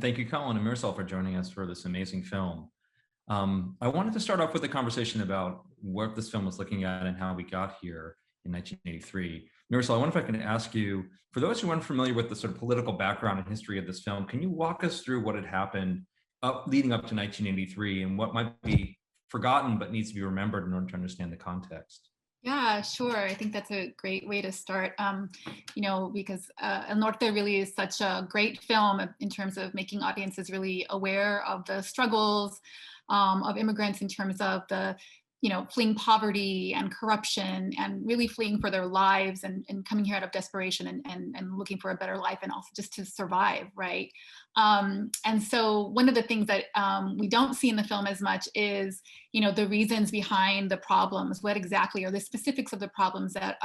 Thank you, Colin and Mirasol, for joining us for this amazing film. I wanted to start off with a conversation about what this film was looking at and how we got here in 1983. Mirasol, I wonder if I can ask you, for those who aren't familiar with the sort of political background and history of this film, can you walk us through what had happened leading up to 1983 and what might be forgotten but needs to be remembered in order to understand the context? Yeah, sure. I think that's a great way to start, because El Norte really is such a great film in terms of making audiences really aware of the struggles of immigrants in terms of the, fleeing poverty and corruption and really fleeing for their lives and coming here out of desperation and looking for a better life and also just to survive, right? And so one of the things that we don't see in the film as much is, the reasons behind the problems. What exactly are the specifics of the problems that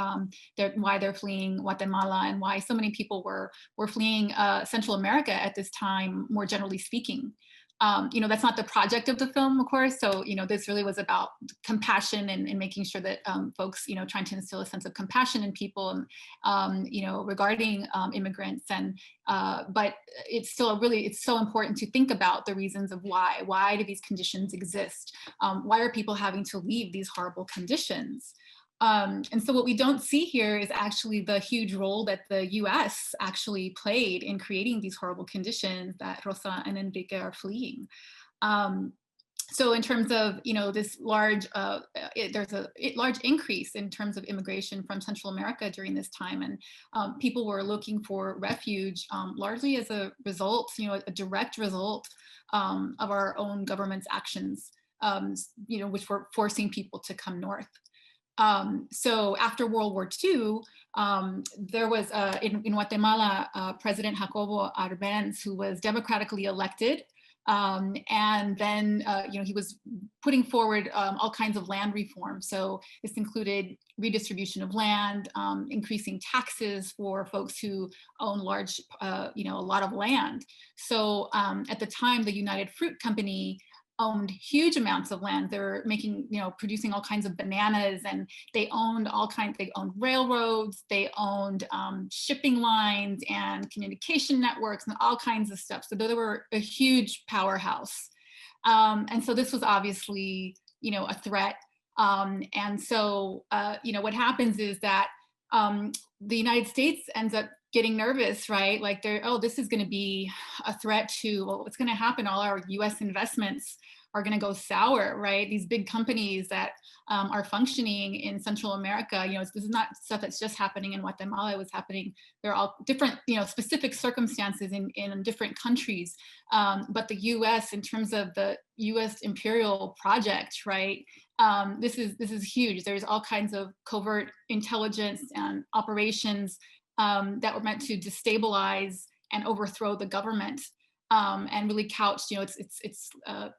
why they're fleeing Guatemala and why so many people were fleeing Central America at this time, more generally speaking. That's not the project of the film, of course. So, this really was about compassion and making sure that folks, trying to instill a sense of compassion in people, regarding immigrants. But it's still it's so important to think about the reasons of why. Why do these conditions exist? Why are people having to leave these horrible conditions? And so what we don't see here is actually the huge role that the US actually played in creating these horrible conditions that Rosa and Enrique are fleeing. So in terms of, this large, there's a large increase in terms of immigration from Central America during this time. And people were looking for refuge largely as a result, a direct result of our own government's actions, which were forcing people to come north. So after World War II, there was in Guatemala, President Jacobo Arbenz, who was democratically elected. And then, he was putting forward all kinds of land reform. So this included redistribution of land, increasing taxes for folks who own large, a lot of land. So at the time, the United Fruit Company owned huge amounts of land. They were making, producing all kinds of bananas, and they owned they owned railroads, they owned shipping lines and communication networks and all kinds of stuff. So they were a huge powerhouse. And so this was obviously, a threat. And so, what happens is that the United States ends up getting nervous, right? Like this is going to be a threat to, what's going to happen? All our US investments are going to go sour, right? These big companies that are functioning in Central America, this is not stuff that's just happening in Guatemala. It was happening, they're all different, specific circumstances in different countries. But the US, in terms of the US imperial project, right? This is huge. There's all kinds of covert intelligence and operations that were meant to destabilize and overthrow the government, and really couched, it's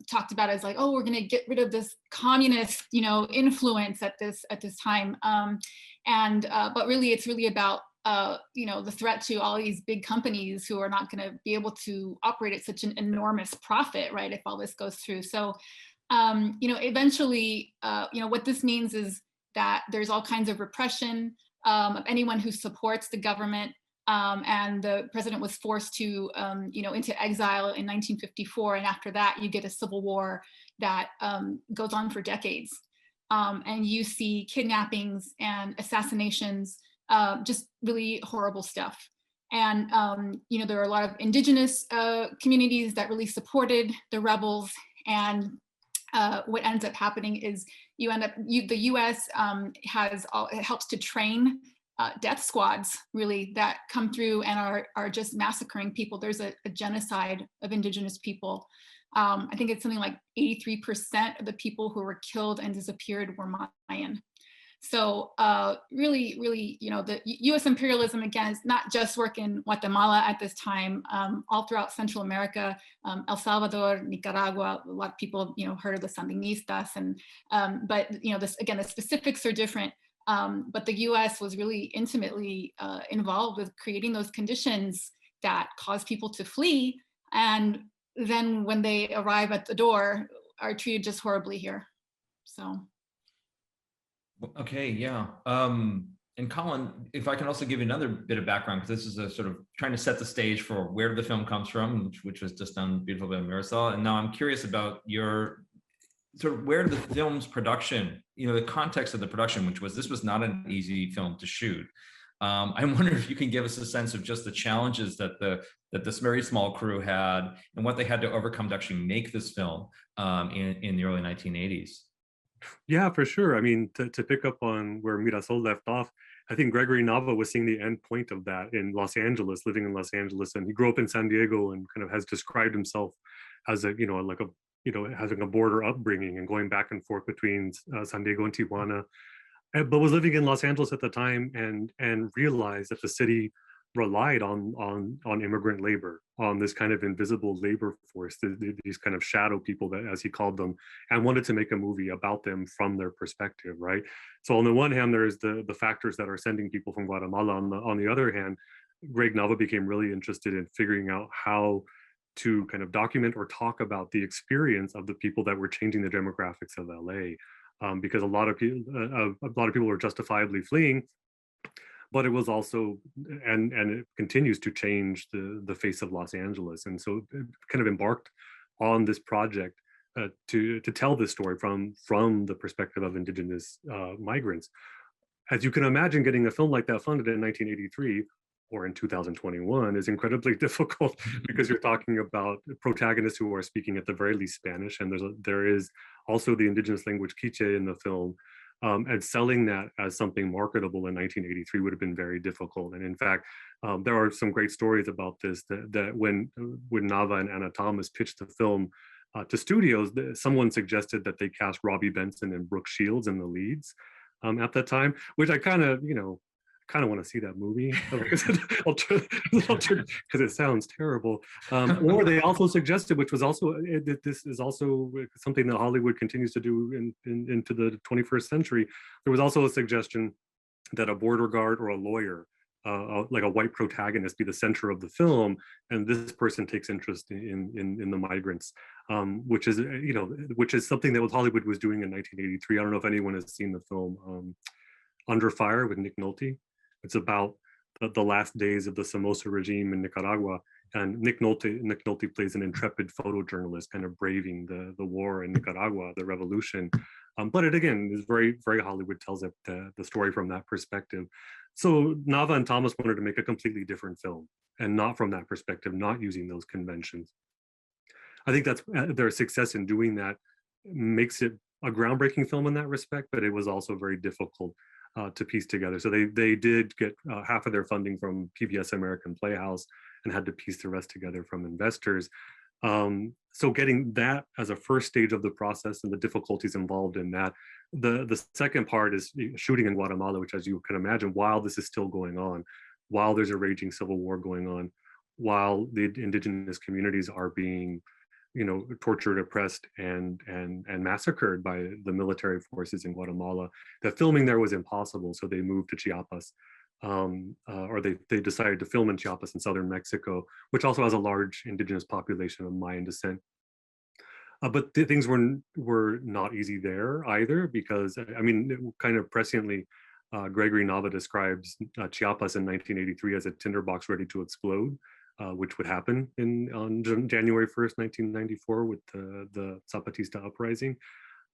talked about as like, oh, we're going to get rid of this communist, influence at this time, but really, it's really about the threat to all these big companies who are not going to be able to operate at such an enormous profit, right? If all this goes through, so eventually, what this means is that there's all kinds of repression of anyone who supports the government, and the president was forced to, into exile in 1954, and after that, you get a civil war that goes on for decades, and you see kidnappings and assassinations, just really horrible stuff. And there are a lot of indigenous communities that really supported the rebels, and what ends up happening is the U.S. helps to train death squads, really, that come through and are just massacring people. There's a genocide of indigenous people. I think it's something like 83% of the people who were killed and disappeared were Mayan. So really, the U.S. imperialism, again, is not just working in Guatemala at this time, all throughout Central America, El Salvador, Nicaragua. A lot of people, heard of the Sandinistas, but the specifics are different. But the U.S. was really intimately involved with creating those conditions that cause people to flee, and then when they arrive at the door, are treated just horribly here. So. Okay, yeah. And Colin, if I can also give you another bit of background, because this is a sort of trying to set the stage for where the film comes from, which was just done beautifully by Mirasol. And now I'm curious about your sort of where the film's production, the context of the production, which was, this was not an easy film to shoot. I wonder if you can give us a sense of just the challenges that this very small crew had and what they had to overcome to actually make this film in the early 1980s. Yeah, for sure. I mean, to pick up on where Mirasol left off, I think Gregory Nava was seeing the end point of that in Los Angeles, living in Los Angeles, and he grew up in San Diego and kind of has described himself as having a border upbringing and going back and forth between San Diego and Tijuana, but was living in Los Angeles at the time and realized that the city relied on immigrant labor, on this kind of invisible labor force, these kind of shadow people, that, as he called them, and wanted to make a movie about them from their perspective, right? So on the one hand, there's the factors that are sending people from Guatemala. On the other hand, Greg Nava became really interested in figuring out how to kind of document or talk about the experience of the people that were changing the demographics of LA, because a lot of people were justifiably fleeing. But it was also, and it continues to change the face of Los Angeles. And so it kind of embarked on this project to tell this story from the perspective of indigenous migrants. As you can imagine, getting a film like that funded in 1983 or in 2021 is incredibly difficult, because you're talking about protagonists who are speaking at the very least Spanish, and there is also the indigenous language Quiche in the film. And selling that as something marketable in 1983 would have been very difficult. And in fact, there are some great stories about this, that when Nava and Anna Thomas pitched the film to studios, someone suggested that they cast Robbie Benson and Brooke Shields in the leads at that time, which I kind of want to see that movie because it sounds terrible. Or they also suggested, which was also, this is also something that Hollywood continues to do into the 21st century. There was also a suggestion that a border guard or a lawyer, like a white protagonist, be the center of the film, and this person takes interest in the migrants, which is something that Hollywood was doing in 1983. I don't know if anyone has seen the film Under Fire with Nick Nolte. It's about the last days of the Somoza regime in Nicaragua, and Nick Nolte plays an intrepid photojournalist, kind of braving the war in Nicaragua, the revolution. But it again is very, very Hollywood, tells the story from that perspective. So Nava and Thomas wanted to make a completely different film, and not from that perspective, not using those conventions. I think that's their success in doing that makes it a groundbreaking film in that respect, but it was also very difficult to piece together. So they did get half of their funding from PBS American Playhouse and had to piece the rest together from investors. So getting that as a first stage of the process and the difficulties involved in that. The second part is shooting in Guatemala, which, as you can imagine, while this is still going on, while there's a raging civil war going on, while the indigenous communities are being tortured, oppressed, and massacred by the military forces in Guatemala, the filming there was impossible. So they moved to Chiapas, or they decided to film in Chiapas in southern Mexico, which also has a large indigenous population of Mayan descent. But things were not easy there either, because I mean, kind of presciently, Gregory Nava describes Chiapas in 1983 as a tinderbox ready to explode. Which would happen on January 1st, 1994, with the Zapatista uprising.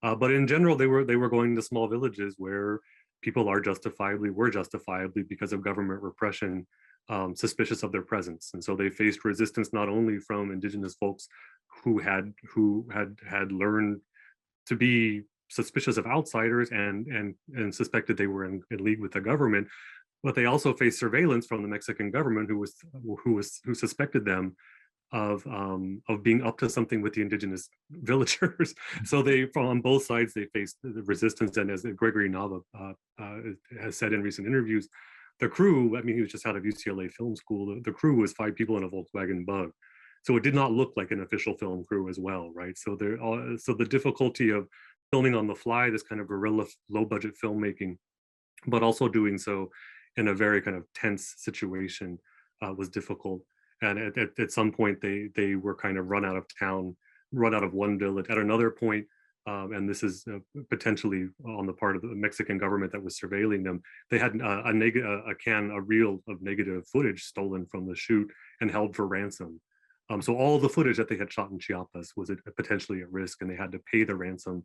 But in general, they were going to small villages where people were justifiably, because of government repression, suspicious of their presence, and so they faced resistance not only from indigenous folks who had learned to be suspicious of outsiders and suspected they were in league with the government, but they also faced surveillance from the Mexican government, who suspected them of being up to something with the indigenous villagers. So on both sides, they faced the resistance. And as Gregory Nava has said in recent interviews, the crew, I mean, he was just out of UCLA Film School. The crew was 5 people in a Volkswagen Bug. So it did not look like an official film crew as well, right? So the difficulty of filming on the fly, this kind of guerrilla, low budget filmmaking, but also doing so in a very kind of tense situation was difficult. And at some point, they were kind of run out of town, run out of one village. At another point, and this is potentially on the part of the Mexican government that was surveilling them. They had a reel of negative footage stolen from the shoot and held for ransom. So all the footage that they had shot in Chiapas was potentially at risk, and they had to pay the ransom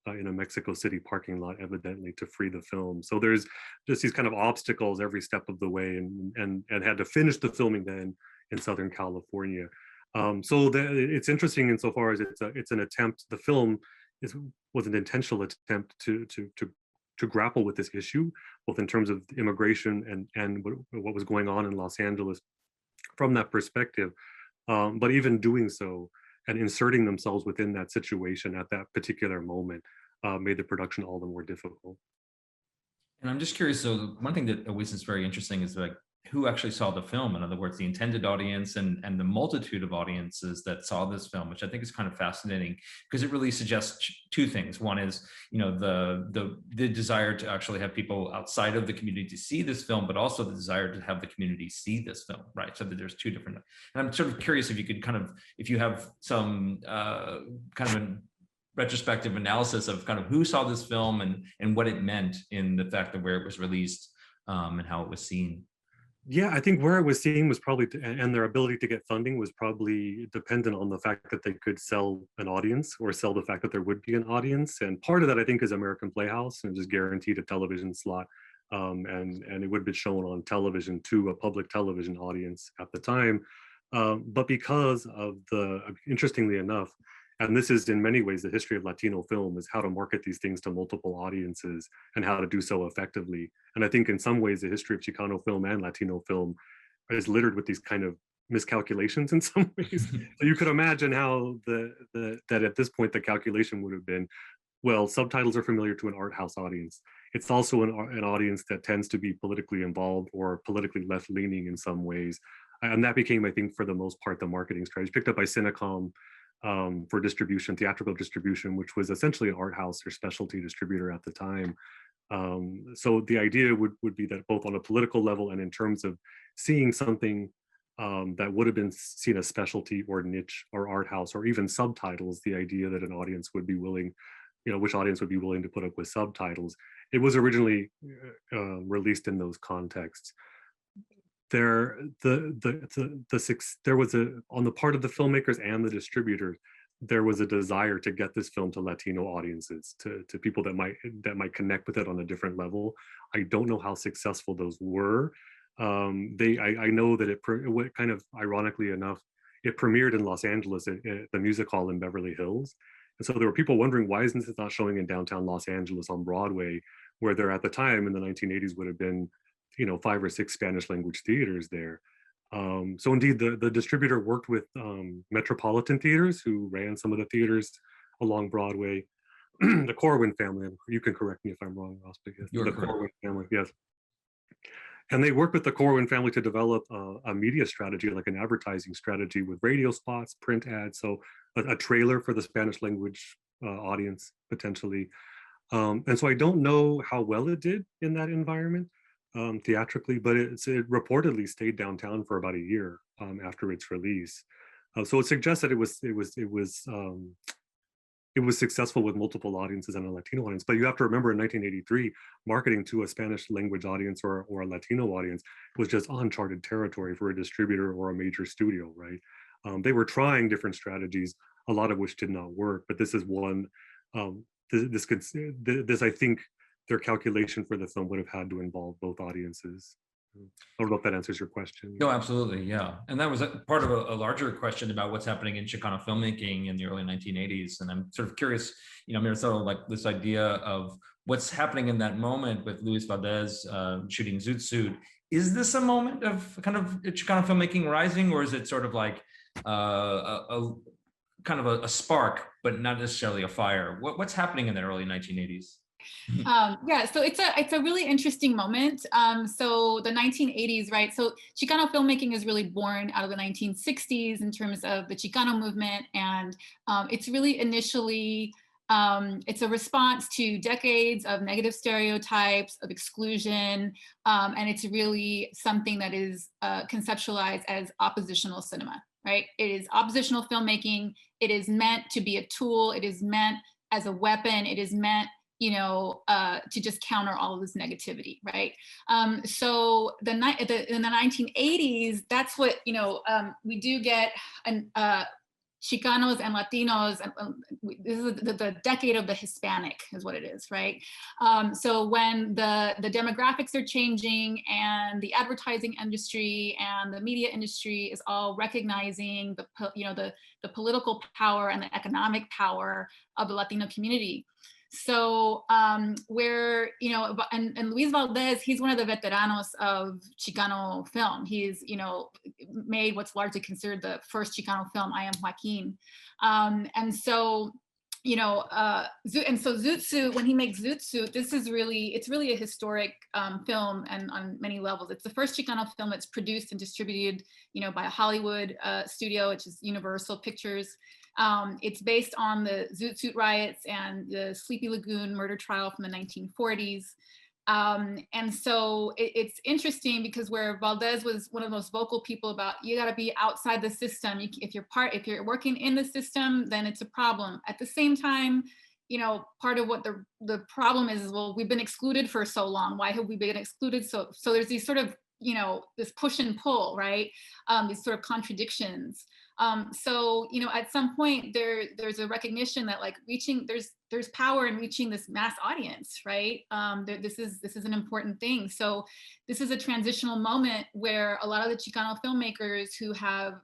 in a Mexico City parking lot, evidently, to free the film. So there's just these kind of obstacles every step of the way, and had to finish the filming then in Southern California. So it's interesting insofar as it's an attempt. The film was an intentional attempt to grapple with this issue, both in terms of immigration and what was going on in Los Angeles from that perspective. But even doing so and inserting themselves within that situation at that particular moment made the production all the more difficult. And I'm just curious, so one thing that always is very interesting is like who actually saw the film. In other words, the intended audience and the multitude of audiences that saw this film, which I think is kind of fascinating because it really suggests two things. One is, the desire to actually have people outside of the community to see this film, but also the desire to have the community see this film, right? So that there's two different, and I'm sort of curious if you could if you have some kind of an retrospective analysis of kind of who saw this film and what it meant in the fact of where it was released and how it was seen. Yeah, I think where it was seen was probably, and their ability to get funding was probably dependent on the fact that they could sell an audience or sell the fact that there would be an audience. And part of that, I think, is American Playhouse and just guaranteed a television slot. And it would be shown on television to a public television audience at the time. But because of interestingly enough, and this is in many ways the history of Latino film, is how to market these things to multiple audiences and how to do so effectively. And I think in some ways the history of Chicano film and Latino film is littered with these kind of miscalculations in some ways. So you could imagine how that at this point the calculation would have been, well, subtitles are familiar to an art house audience. It's also an audience that tends to be politically involved or politically left-leaning in some ways. And that became, I think, for the most part, the marketing strategy picked up by Cinecom for distribution, theatrical distribution, which was essentially an art house or specialty distributor at the time. So the idea would be that both on a political level and in terms of seeing something that would have been seen as specialty or niche or art house or even subtitles, the idea that an audience would be willing, which audience would be willing to put up with subtitles. It was originally released in those contexts. There was on the part of the filmmakers and the distributors, there was a desire to get this film to Latino audiences, to people that might connect with it on a different level. I don't know how successful those were. I know that it kind of ironically enough, it premiered in Los Angeles at the music hall in Beverly Hills. And so there were people wondering, why isn't this not showing in downtown Los Angeles on Broadway, where there at the time in the 1980s would have been 5 or 6 Spanish language theaters there. So indeed, the distributor worked with Metropolitan Theaters, who ran some of the theaters along Broadway. The Corwin family, you can correct me if I'm wrong, Ross, because the Corwin family, yes. And they worked with the Corwin family to develop a media strategy, like an advertising strategy with radio spots, print ads, so a trailer for the Spanish language audience, potentially. And so I don't know how well it did in that environment. Theatrically, but it reportedly stayed downtown for about a year after its release. So it suggests that it was successful with multiple audiences and a Latino audience. But you have to remember, in 1983, marketing to a Spanish language audience or a Latino audience was just uncharted territory for a distributor or a major studio, right? They were trying different strategies, a lot of which did not work. But this is one. This I think, their calculation for the film would have had to involve both audiences. I don't know if that answers your question. No, absolutely, yeah. And that was part of a larger question about what's happening in Chicano filmmaking in the early 1980s. And I'm sort of curious, Mirasol, like this idea of what's happening in that moment with Luis Valdez shooting Zoot Suit. Is this a moment of kind of Chicano filmmaking rising, or is it sort of like a kind of a spark, but not necessarily a fire? What's happening in the early 1980s? Yeah, so it's a really interesting moment. So the 1980s, right? So Chicano filmmaking is really born out of the 1960s in terms of the Chicano movement, and it's really initially it's a response to decades of negative stereotypes, of exclusion, and it's really something that is conceptualized as oppositional cinema, right? It is oppositional filmmaking. It is meant to be a tool. It is meant as a weapon. It is meant, you know, to just counter all of this negativity, right? So in the 1980s, that's what, you know, we do get Chicanos and Latinos, and this is the decade of the Hispanic is what it is, right? So when the demographics are changing and the advertising industry and the media industry is all recognizing the political power and the economic power of the Latino community. So where, you know, and Luis Valdez, he's one of the veteranos of Chicano film. He's, you know, made what's largely considered the first Chicano film, I Am Joaquin. And so, you know, and so Zoot Suit, when he makes Zoot Suit, this is really, it's really a historic film, and on many levels. It's the first Chicano film that's produced and distributed, you know, by a Hollywood studio, which is Universal Pictures. It's based on the Zoot Suit riots and the Sleepy Lagoon murder trial from the 1940s. And so it's interesting because where Valdez was one of the most vocal people about, you got to be outside the system. If you're working in the system, then it's a problem. At the same time, you know, part of what the problem is, well, we've been excluded for so long. Why have we been excluded? So there's these sort of, you know, this push and pull, right? These sort of contradictions. So, you know, at some point there's a recognition that like there's power in reaching this mass audience, right? This is an important thing. So this is a transitional moment where a lot of the Chicano filmmakers who have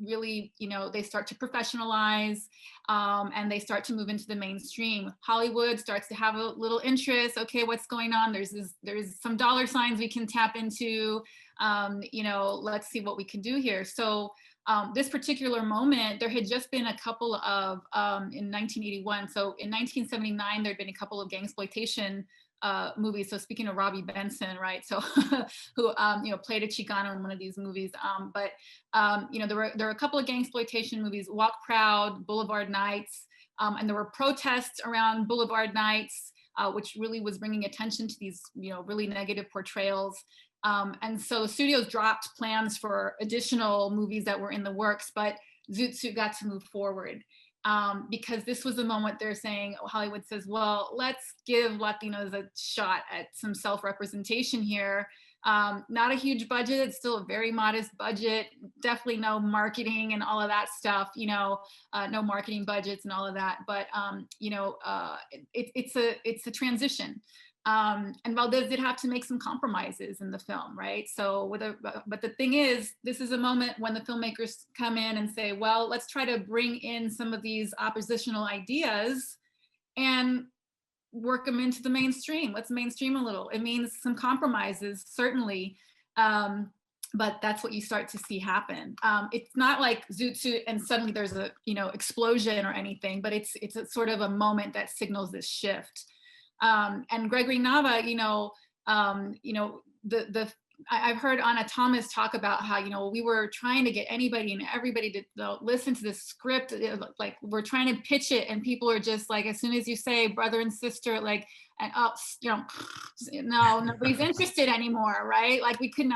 really, you know, they start to professionalize and they start to move into the mainstream. Hollywood starts to have a little interest. Okay, what's going on? There's some dollar signs we can tap into. You know, let's see what we can do here. So this particular moment, there had just been a couple of, in 1981, so in 1979, there'd been a couple of gangsploitation movies. So speaking of Robbie Benson, right? So who, you know, played a Chicano in one of these movies. But you know, there were a couple of gangsploitation movies, Walk Proud, Boulevard Nights, and there were protests around Boulevard Nights, which really was bringing attention to these, you know, really negative portrayals. And so studios dropped plans for additional movies that were in the works, but Zoot Suit got to move forward because this was the moment they're saying, Hollywood says, well, let's give Latinos a shot at some self-representation here. Not a huge budget, it's still a very modest budget, definitely no marketing and all of that stuff, you know, no marketing budgets and all of that, but you know, it's a transition. And Valdez did have to make some compromises in the film, right? So, but the thing is, this is a moment when the filmmakers come in and say, well, let's try to bring in some of these oppositional ideas and work them into the mainstream. Let's mainstream a little. It means some compromises, certainly. But that's what you start to see happen. It's not like Zoot Suit and suddenly there's a, you know, explosion or anything, but it's a sort of a moment that signals this shift. And Gregory Nava, you know, I've heard Anna Thomas talk about how, you know, we were trying to get anybody and everybody to listen to this script, like we're trying to pitch it, and people are just like, as soon as you say brother and sister, like, and oh, you know, no, nobody's interested anymore, right? Like we couldn't,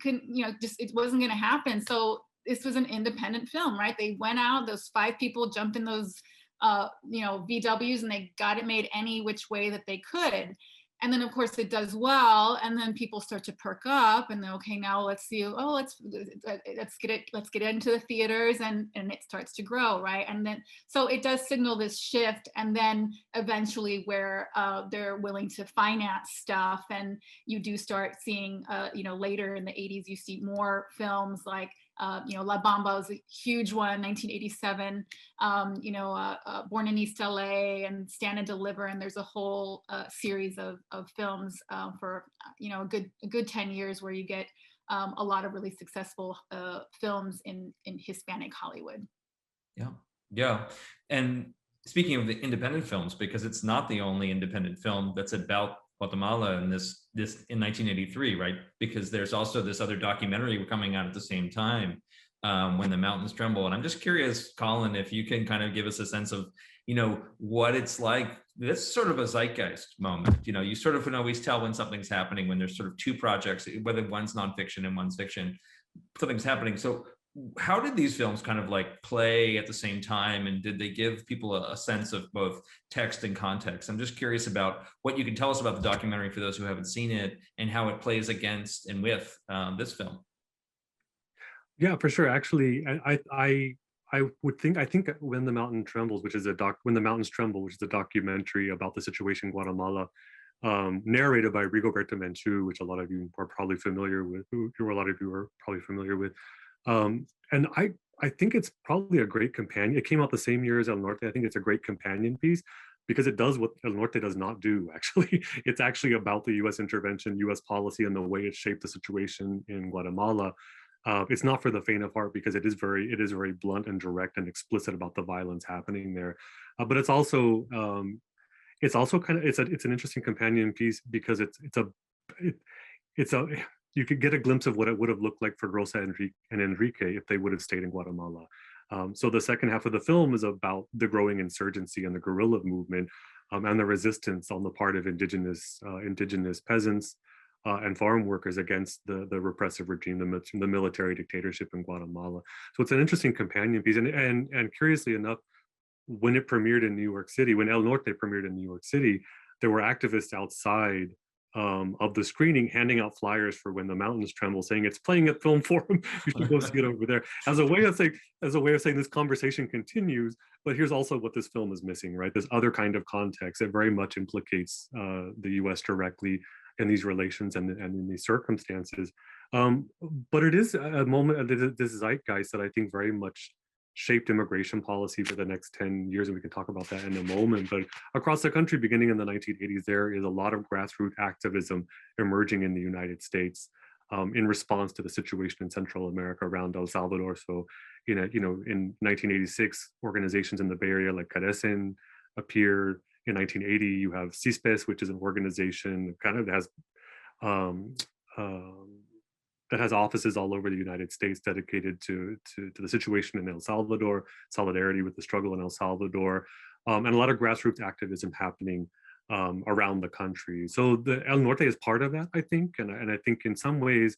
you know, just it wasn't going to happen. So this was an independent film, right? They went out, those 5 people jumped in those you know, VWs, and they got it made any which way that they could. And then of course it does well, and then people start to perk up and then, okay, now let's see, oh, let's get it into the theaters, and it starts to grow, right? And then so it does signal this shift, and then eventually where they're willing to finance stuff, and you do start seeing you know, later in the 80s you see more films like you know, La Bamba was a huge one, 1987, you know, Born in East LA and Stand and Deliver, and there's a whole series of films for, you know, a good 10 years where you get a lot of really successful films in Hispanic Hollywood. Yeah. And speaking of the independent films, because it's not the only independent film that's about Guatemala in this in 1983, right? Because there's also this other documentary coming out at the same time, When the Mountains Tremble. And I'm just curious, Colin, if you can kind of give us a sense of, you know, what it's like. This sort of a zeitgeist moment. You know, you sort of can always tell when something's happening when there's sort of 2 projects, whether one's nonfiction and one's fiction, something's happening. So how did these films kind of like play at the same time, and did they give people a sense of both text and context? I'm just curious about what you can tell us about the documentary for those who haven't seen it, and how it plays against and with this film. Yeah, for sure. Actually, I think When the Mountain Trembles, which is When the Mountains Tremble, which is a documentary about the situation in Guatemala, narrated by Rigoberta Menchú, which a lot of you are probably familiar with, who a lot of you are probably familiar with. And I think it's probably a great companion. It came out the same year as El Norte. I think it's a great companion piece because it does what El Norte does not do, actually. It's actually about the US intervention, US policy, and the way it shaped the situation in Guatemala. It's not for the faint of heart because it is very blunt and direct and explicit about the violence happening there. But it's also kind of it's an interesting companion piece because you could get a glimpse of what it would have looked like for Rosa and Enrique if they would have stayed in Guatemala. So the second half of the film is about the growing insurgency and the guerrilla movement, and the resistance on the part of indigenous peasants and farm workers against the repressive regime, the military dictatorship in Guatemala. So it's an interesting companion piece. And curiously enough, when it premiered in New York City, when El Norte premiered in New York City, there were activists outside of the screening handing out flyers for When the Mountains Tremble, saying it's playing at Film Forum. You should go see it over there. As a way of saying this conversation continues, but here's also what this film is missing, right? This other kind of context that very much implicates the U.S. directly in these relations and in these circumstances. But it is a moment of this zeitgeist that I think very much shaped immigration policy for the next 10 years, and we can talk about that in a moment. But across the country, beginning in the 1980s, there is a lot of grassroots activism emerging in the United States in response to the situation in Central America around El Salvador. So, in 1986, organizations in the Bay Area like Carecen appeared. In 1980, you have CISPES, which is an organization that has offices all over the United States dedicated to the situation in El Salvador, solidarity with the struggle in El Salvador, and a lot of grassroots activism happening around the country. So the El Norte is part of that, I think, and I think in some ways,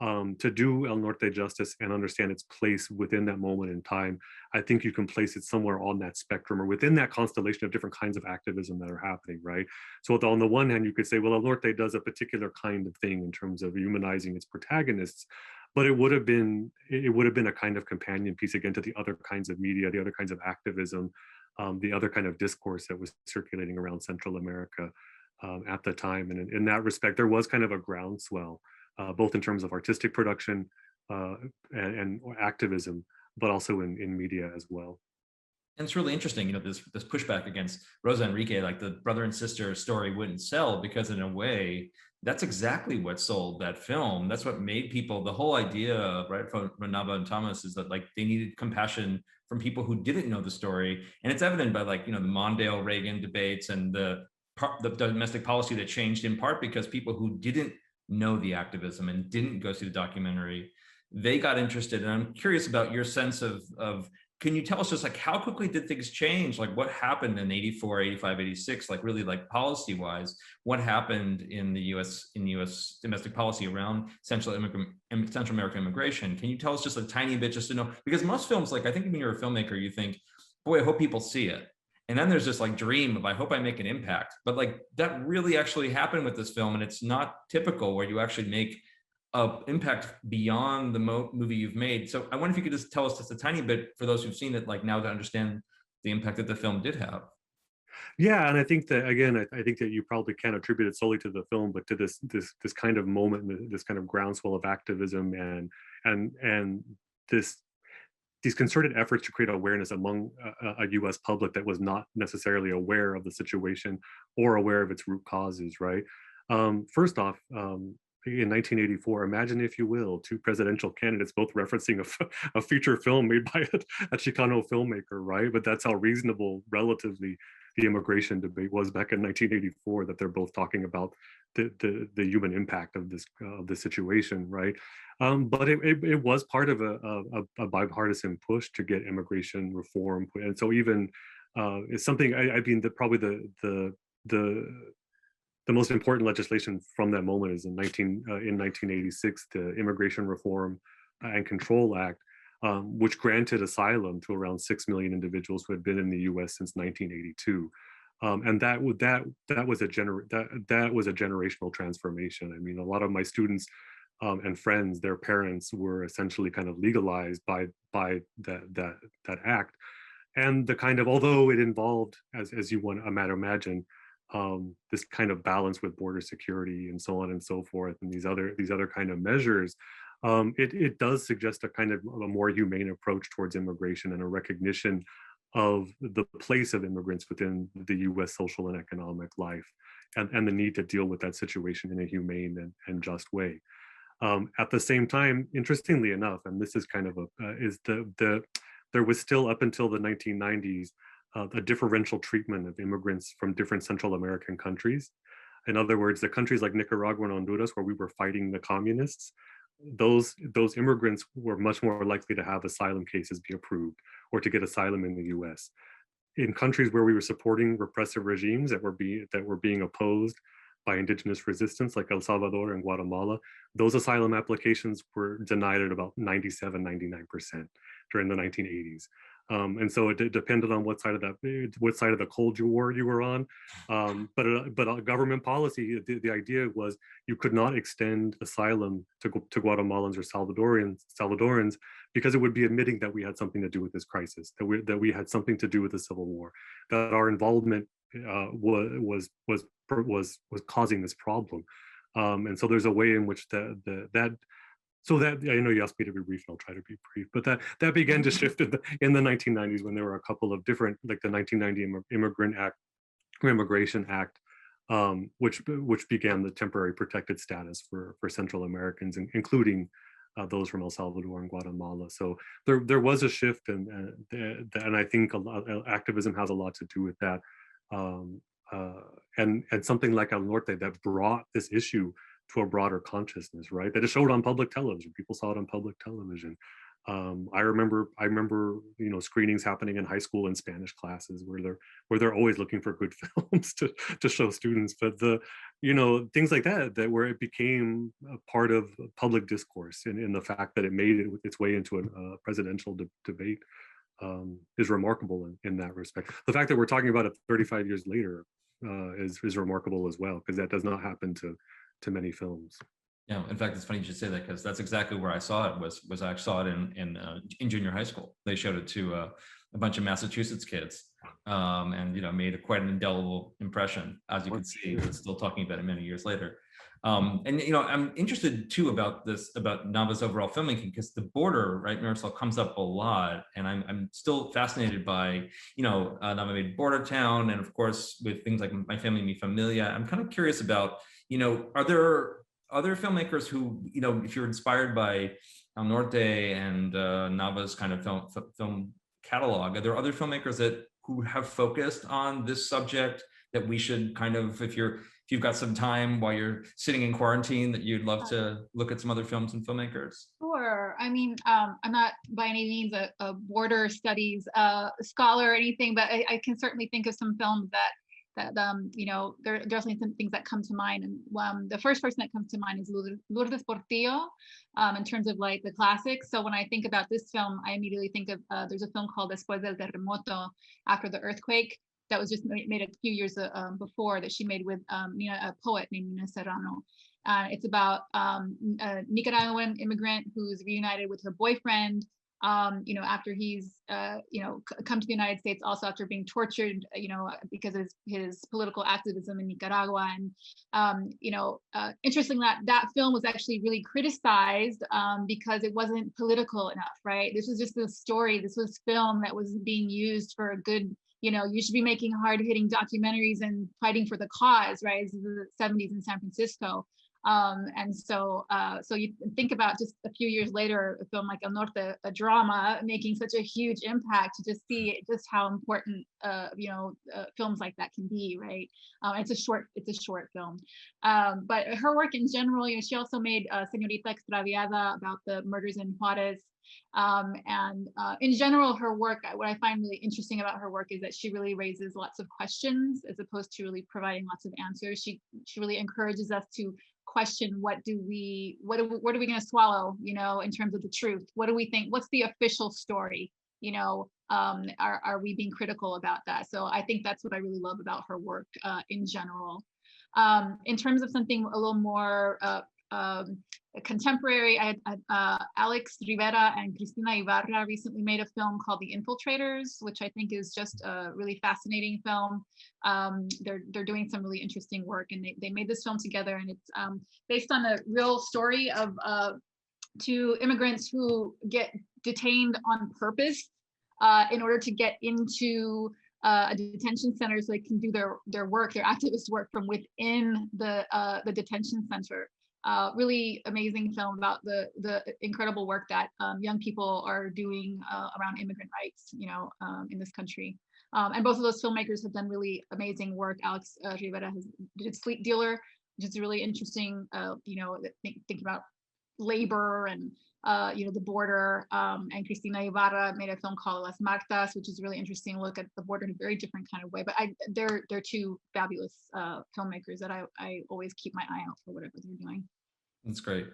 to do El Norte justice and understand its place within that moment in time, I think you can place it somewhere on that spectrum or within that constellation of different kinds of activism that are happening, right? So on the one hand, you could say, well, El Norte does a particular kind of thing in terms of humanizing its protagonists, but it would have been a kind of companion piece again to the other kinds of media, the other kinds of activism, the other kind of discourse that was circulating around Central America at the time. And in that respect, there was kind of a groundswell, both in terms of artistic production and activism, but also in media as well. And it's really interesting, this pushback against Rosa Enrique, like the brother and sister story wouldn't sell, because in a way, that's exactly what sold that film. That's what made people, the whole idea, right, from Nava and Thomas, is that like they needed compassion from people who didn't know the story. And it's evident by the Mondale-Reagan debates and the domestic policy that changed in part because people who didn't know the activism and didn't go see the documentary, they got interested. And I'm curious about your sense of can you tell us just like how quickly did things change? Like what happened in 84, 85, 86, like really like policy wise, what happened in the US domestic policy around Central American immigration? Can you tell us just a tiny bit just to know? Because most films, like I think when you're a filmmaker, you think, boy, I hope people see it. And then there's this like dream of, I hope I make an impact. But like that really actually happened with this film. And it's not typical where you actually make an impact beyond the movie you've made. So I wonder if you could just tell us just a tiny bit for those who've seen it, like now to understand the impact that the film did have. Yeah, and I think that, again, I think that you probably can't attribute it solely to the film, but to this kind of moment, this kind of groundswell of activism and these concerted efforts to create awareness among a U.S. public that was not necessarily aware of the situation or aware of its root causes, right? First off, in 1984, imagine, if you will, two presidential candidates both referencing a feature film made by a Chicano filmmaker, right? But that's how reasonable, relatively, the immigration debate was back in 1984, that they're both talking about the human impact of this situation, right? But it was part of a bipartisan push to get immigration reform, and so even it's something I mean probably the most important legislation from that moment is in 1986, the Immigration Reform and Control Act, which granted asylum to around 6 million individuals who had been in the U.S. since 1982. And that was a generational transformation. I mean, a lot of my students and friends, their parents were essentially kind of legalized by that act. And the kind of, although it involved, as you might imagine, this kind of balance with border security and so on and so forth, and these other kind of measures, it does suggest a kind of a more humane approach towards immigration and a recognition of the place of immigrants within the U.S. social and economic life, and the need to deal with that situation in a humane and just way. At the same time, interestingly enough, and this is kind of there was still, up until the 1990s, a differential treatment of immigrants from different Central American countries. In other words, the countries like Nicaragua and Honduras, where we were fighting the communists, those immigrants were much more likely to have asylum cases be approved or to get asylum in the US. In countries where we were supporting repressive regimes that were being opposed by indigenous resistance, like El Salvador and Guatemala, those asylum applications were denied at about 97–99% during the 1980s. And so it depended on what side of the Cold War you were on. But government policy, the idea was you could not extend asylum to Guatemalans or Salvadorans because it would be admitting that we had something to do with this crisis, that we had something to do with the Civil War, that our involvement was causing this problem. And so there's a way in which so that, I know you asked me to be brief, and I'll try to be brief, but that began to shift in the 1990s, when there were a couple of different, like the 1990 Immigration Act, which began the temporary protected status for Central Americans, including those from El Salvador and Guatemala. So there was a shift, and I think activism has a lot to do with that. And something like El Norte that brought this issue to a broader consciousness, right? That it showed on public television. People saw it on public television. I remember, screenings happening in high school in Spanish classes where they're always looking for good films to show students. But things like that where it became a part of public discourse, in the fact that it made its way into a presidential debate is remarkable in that respect. The fact that we're talking about it 35 years later is remarkable as well, because that does not happen to many films. Yeah, in fact, it's funny you should say that, because that's exactly where I saw it. Was I saw it in junior high school. They showed it to a bunch of Massachusetts kids, and made quite an indelible impression, as you can see. We're still talking about it many years later. And I'm interested too about Nava's overall filmmaking, because the border, right, Mirasol, comes up a lot, and I'm still fascinated by Nava made Border Town, and of course with things like My Family, Mi Familia. I'm kind of curious about are there other filmmakers who if you're inspired by El Norte and Nava's kind of film catalog, are there other filmmakers who have focused on this subject that we should kind of, if you've got some time while you're sitting in quarantine, that you'd love to look at some other films and filmmakers? Sure. I mean, I'm not by any means a border studies scholar or anything, but I can certainly think of some films that there are definitely some things that come to mind. And the first person that comes to mind is Lourdes Portillo, in terms of like the classics. So when I think about this film, I immediately think of there's a film called Después del Terremoto, After the Earthquake, that was just made a few years before, that she made with a poet named Nina Serrano. It's about a Nicaraguan immigrant who's reunited with her boyfriend, after he's, come to the United States, also after being tortured, because of his political activism in Nicaragua. And, interestingly, that film was actually really criticized because it wasn't political enough, right? This was just a story. This was film that was being used for a good, you should be making hard-hitting documentaries and fighting for the cause, right? This is the 70s in San Francisco. And so you think about just a few years later, a film like El Norte, a drama, making such a huge impact, to just see just how important, films like that can be, right? It's a short film. But her work in general, she also made Señorita Extraviada about the murders in Juarez, In general, her work, what I find really interesting about her work is that she really raises lots of questions as opposed to really providing lots of answers. She really encourages us to question what are we going to swallow, in terms of the truth. What do we think? What's the official story? Are we being critical about that? So I think that's what I really love about her work in general. In terms of something a little more contemporary, Alex Rivera and Cristina Ibarra recently made a film called The Infiltrators, which I think is just a really fascinating film. They're doing some really interesting work, and they made this film together, and it's based on a real story of two immigrants who get detained on purpose in order to get into a detention center so they can do their work, their activist work from within the detention center. Really amazing film about the incredible work that young people are doing around immigrant rights, in this country. And both of those filmmakers have done really amazing work. Alex Rivera did Sleep Dealer, which is really interesting, thinking about labor and the border, and Cristina Ibarra made a film called Las Martas, which is a really interesting look at the border in a very different kind of way. But they're two fabulous filmmakers that I always keep my eye out for whatever they're doing. That's great.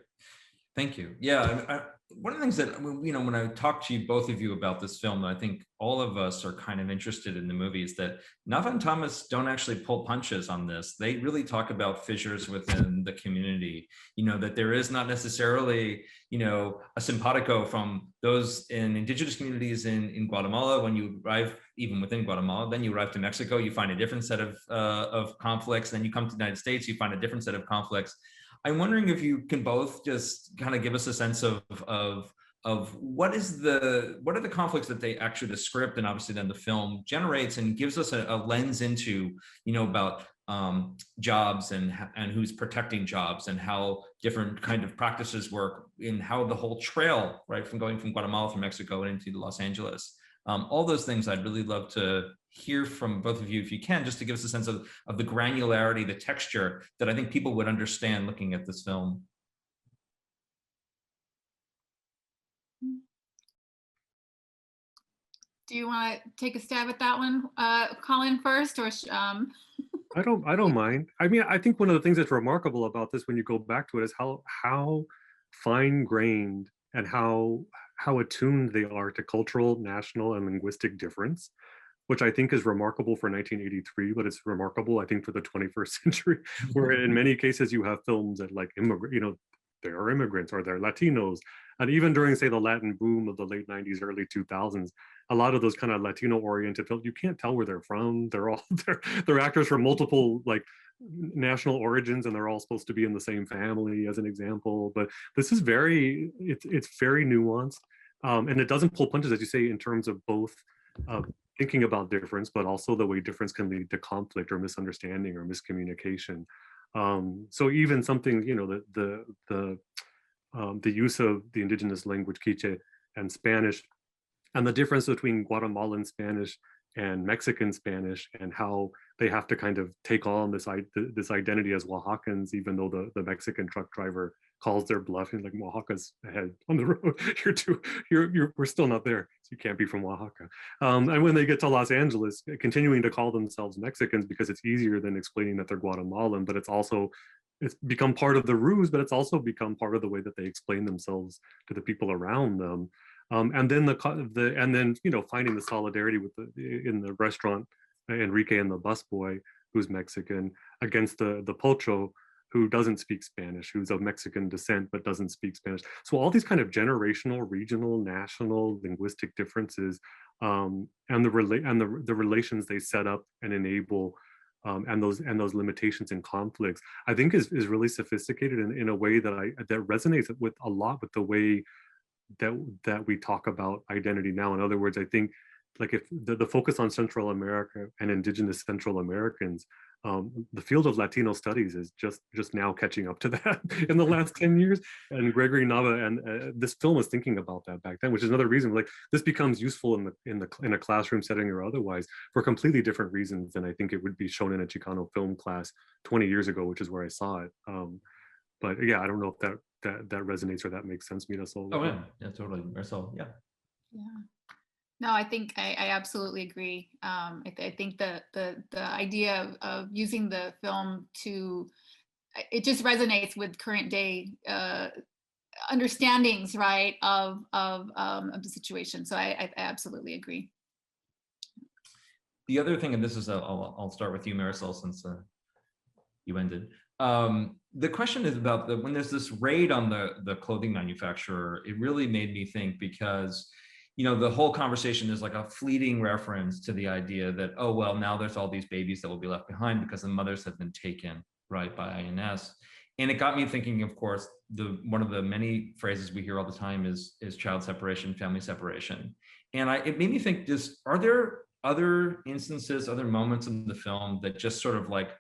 Thank you. Yeah, one of the things that, when I talk to you, both of you, about this film, I think all of us are kind of interested in the movie, is that Nava and Thomas don't actually pull punches on this. They really talk about fissures within the community, that there is not necessarily, a simpatico from those in indigenous communities in Guatemala. When you arrive, even within Guatemala, then you arrive to Mexico, you find a different set of conflicts. Then you come to the United States, you find a different set of conflicts. I'm wondering if you can both just kind of give us a sense of what are the conflicts that the script and obviously then the film generates, and gives us a lens into, about jobs and who's protecting jobs, and how different kind of practices work, in how the whole trail, right, from going from Guatemala, from Mexico, and into Los Angeles. All those things I'd really love to hear from both of you, if you can, just to give us a sense of the granularity, the texture that I think people would understand looking at this film. Do you want to take a stab at that one, Colin, first, or? I don't mind. I mean, I think one of the things that's remarkable about this, when you go back to it, is how fine-grained and how attuned they are to cultural, national, and linguistic difference, which I think is remarkable for 1983, but it's remarkable, I think, for the 21st century, where in many cases you have films that they are immigrants or they're Latinos. And even during, say, the Latin boom of the late 90s, early 2000s, a lot of those kind of Latino-oriented films, you can't tell where they're from. They're actors from multiple national origins, and they're all supposed to be in the same family, as an example. But this is it's very nuanced, and it doesn't pull punches, as you say, in terms of both thinking about difference, but also the way difference can lead to conflict or misunderstanding or miscommunication. So even something, the use of the indigenous language Quiche and Spanish, and the difference between Guatemalan Spanish and Mexican Spanish, and how they have to kind of take on this identity as Oaxacans, even though the Mexican truck driver calls their bluff and Oaxaca's ahead on the road. We're still not there, so you can't be from Oaxaca. And when they get to Los Angeles, continuing to call themselves Mexicans because it's easier than explaining that they're Guatemalan, but it's become part of the ruse, but it's also become part of the way that they explain themselves to the people around them. And then finding the solidarity in the restaurant, Enrique and the busboy, who's Mexican, against the pocho, who doesn't speak Spanish, who's of Mexican descent but doesn't speak Spanish. So all these kind of generational, regional, national, linguistic differences, and the relations they set up and enable, and those limitations and conflicts, I think is really sophisticated in a way that resonates with a lot with the way that we talk about identity now. In other words, I think if the focus on Central America and indigenous Central Americans, the field of Latino studies is just now catching up to that in the last 10 years. And Gregory Nava and this film was thinking about that back then, which is another reason this becomes useful in a classroom setting or otherwise for completely different reasons than I think it would be shown in a Chicano film class 20 years ago, which is where I saw it. But yeah, I don't know if that that resonates or that makes sense, Mirasol. Oh yeah, totally. Mirasol, yeah. Yeah. No, I think I absolutely agree. I think the idea of using the film to, it just resonates with current day understandings, right, of the situation. So I absolutely agree. The other thing, and this is I'll start with you, Mirasol, since you ended. The question is about when there's this raid on the clothing manufacturer. It really made me think, because the whole conversation is like a fleeting reference to the idea that, oh well, now there's all these babies that will be left behind because the mothers have been taken, right, by INS. And it got me thinking, of course, one of the many phrases we hear all the time is child separation, family separation. And it made me think, are there other instances, other moments in the film that just sort of like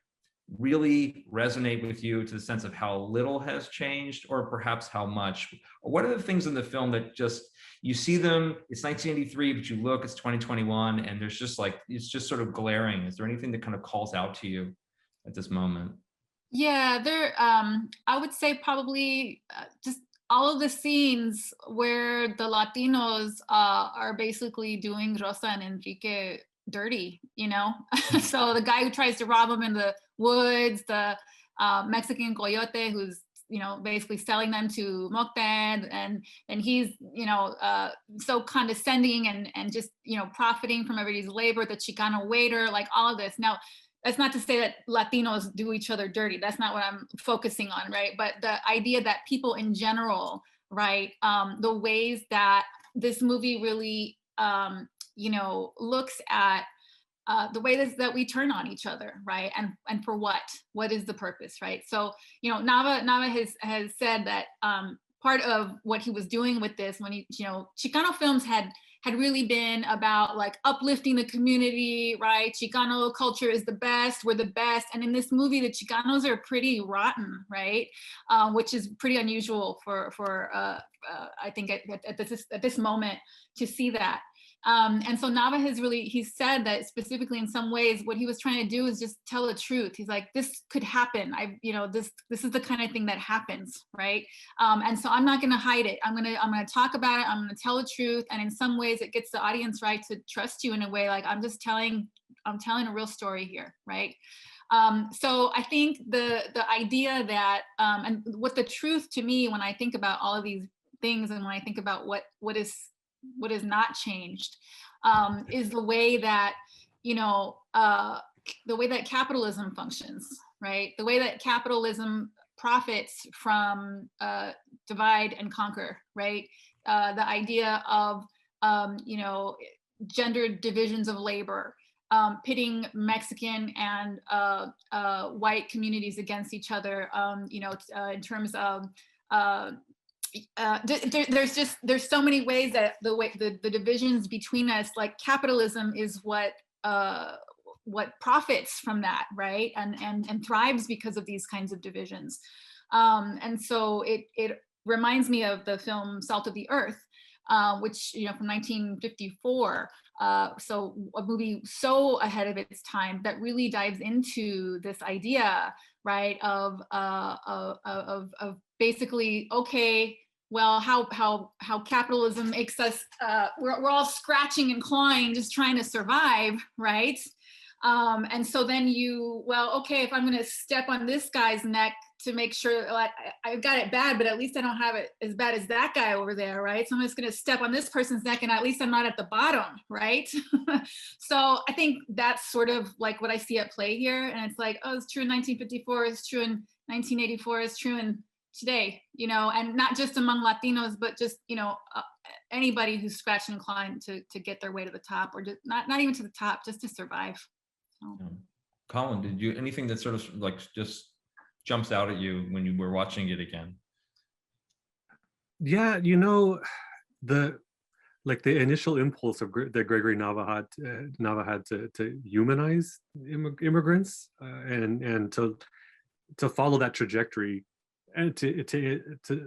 really resonate with you, to the sense of how little has changed, or perhaps how much? Or what are the things in the film that just, you see them, it's 1983, but you look, it's 2021, and there's just like, it's just sort of glaring. Is there anything that kind of calls out to you at this moment? Yeah, I would say probably just all of the scenes where the Latinos are basically doing Rosa and Enrique dirty, So the guy who tries to rob them in the woods, the Mexican coyote who's, basically selling them to Mocted, and he's, so condescending and just, profiting from everybody's labor, the Chicano waiter, like all of this. Now, that's not to say that Latinos do each other dirty. That's not what I'm focusing on, right? But the idea that people in general, right, the ways that this movie really, looks at the way that we turn on each other, right? And for what? What is the purpose, right? So, Nava has said that part of what he was doing with this, when he, Chicano films had really been about like uplifting the community, right? Chicano culture is the best, we're the best. And in this movie, the Chicanos are pretty rotten, right? Which is pretty unusual for I think at this moment to see that. And so Nava he's said that specifically in some ways, what he was trying to do is just tell the truth. He's like, this could happen. This is the kind of thing that happens, right? And so I'm not going to hide it. I'm going to talk about it. I'm going to tell the truth. And in some ways it gets the audience, right, to trust you in a way, like I'm telling a real story here, right? So I think the idea that, and what the truth to me, when I think about all of these things, and when I think about what is not changed, is the way that, the way that capitalism functions, right? The way that capitalism profits from divide and conquer, right? The idea of, gendered divisions of labor, pitting Mexican and white communities against each other, in terms of, there's so many ways that the divisions between us, like capitalism is what profits from that, right? And thrives because of these kinds of divisions. And so it reminds me of the film Salt of the Earth, which, from 1954. So a movie so ahead of its time that really dives into this idea, right, of basically, okay, well, how capitalism makes us, we're all scratching and clawing, just trying to survive, right? And so then okay, if I'm going to step on this guy's neck to make sure, like, I've got it bad, but at least I don't have it as bad as that guy over there, right? So I'm just going to step on this person's neck, and at least I'm not at the bottom, right? So I think that's sort of like what I see at play here. And it's like, oh, it's true in 1954, it's true in 1984, it's true in today, and not just among Latinos, but just, anybody who's scratching and clawing to get their way to the top, or just not even to the top, just to survive. So. Colin, did you, anything that sort of like just jumps out at you when you were watching it again? Yeah, the initial impulse that Gregory Nava had to humanize immigrants, and to follow that trajectory, and to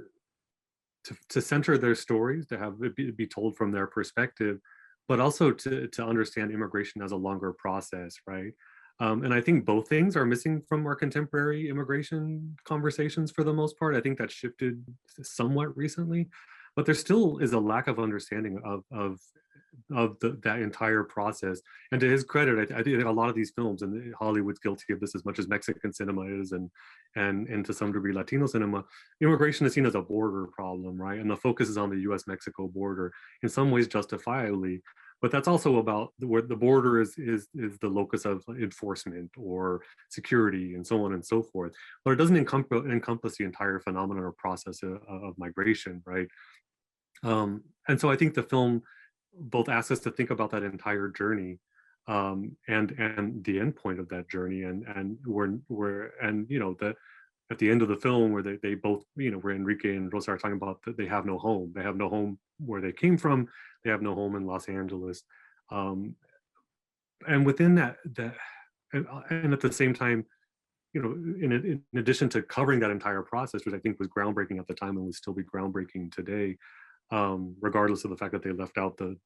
center their stories, to have it be told from their perspective, but also to understand immigration as a longer process, right? And I think both things are missing from our contemporary immigration conversations for the most part. I think that shifted somewhat recently, but there still is a lack of understanding of that entire process. And to his credit, I think a lot of these films, and Hollywood's guilty of this as much as Mexican cinema is, and to some degree Latino cinema, immigration is seen as a border problem, right? And the focus is on the US-Mexico border, in some ways justifiably. But that's also about where the border is the locus of enforcement or security and so on and so forth. But it doesn't encompass the entire phenomenon or process of migration, right? And so I think the film both asks us to think about that entire journey, and the end point of that journey, and you know, that at the end of the film where they both, you know, where Enrique and Rosa are talking about that they have no home. They have no home where they came from. They have no home in Los Angeles. And within that, and at the same time, you know, in addition to covering that entire process, which I think was groundbreaking at the time and would still be groundbreaking today, regardless of the fact that they left out the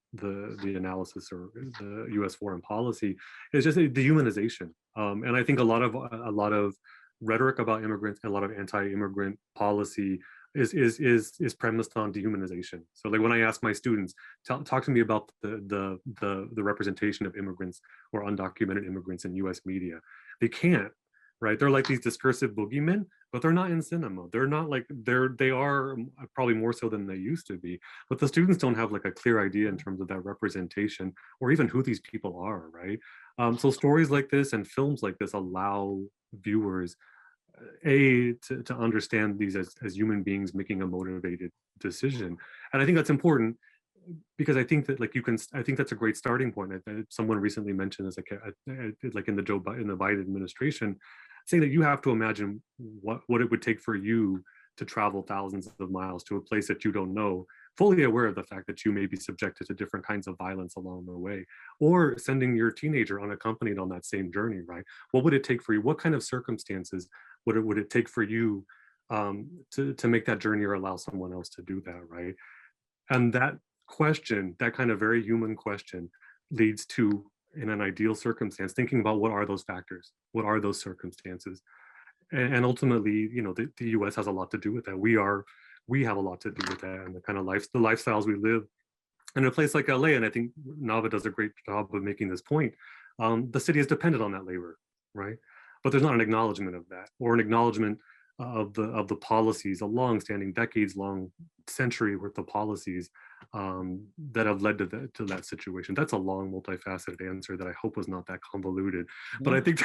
analysis or the U.S. foreign policy, is just the dehumanization. And I think a lot of rhetoric about immigrants and a lot of anti-immigrant policy is premised on dehumanization. So like when I ask my students, talk to me about the representation of immigrants or undocumented immigrants in US media, they can't, right? They're like these discursive boogeymen, but they're not in cinema. They're not like, they are probably more so than they used to be, but the students don't have like a clear idea in terms of that representation or even who these people are, right? So stories like this and films like this allow viewers to understand these as human beings making a motivated decision. And I think that's important because I think that I think that's a great starting point. Someone recently mentioned as like in the Biden administration, saying that you have to imagine what it would take for you to travel thousands of miles to a place that you don't know, fully aware of the fact that you may be subjected to different kinds of violence along the way, or sending your teenager unaccompanied on that same journey, right? What would it take for you? What kind of circumstances would it take for you to make that journey or allow someone else to do that, right? And that question, that kind of very human question, leads to, in an ideal circumstance, thinking about what are those factors? What are those circumstances? And ultimately, you know, the US has a lot to do with that. We have a lot to do with that, and the kind of the lifestyles we live in a place like LA. And I think Nava does a great job of making this point. The city is dependent on that labor, right? But there's not an acknowledgement of that, or an acknowledgement of the policies, a long-standing, decades-long, century worth of policies that have led to that situation. That's a long, multifaceted answer that I hope was not that convoluted. But I think